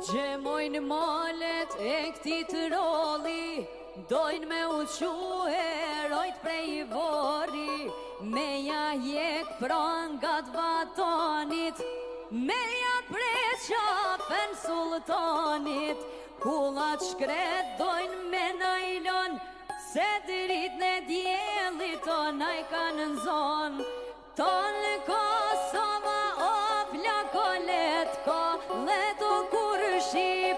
Gjemojnë malet e këti të roli, dojnë me uqu herojt prej vori, me ja jek pran nga të batonit, me ja prej qafen sultanit. Kullat shkret dojnë me najlon, se drit në djelit tonaj kanë në zonë. Tonë Kosova o plakolet, kolet o kurshi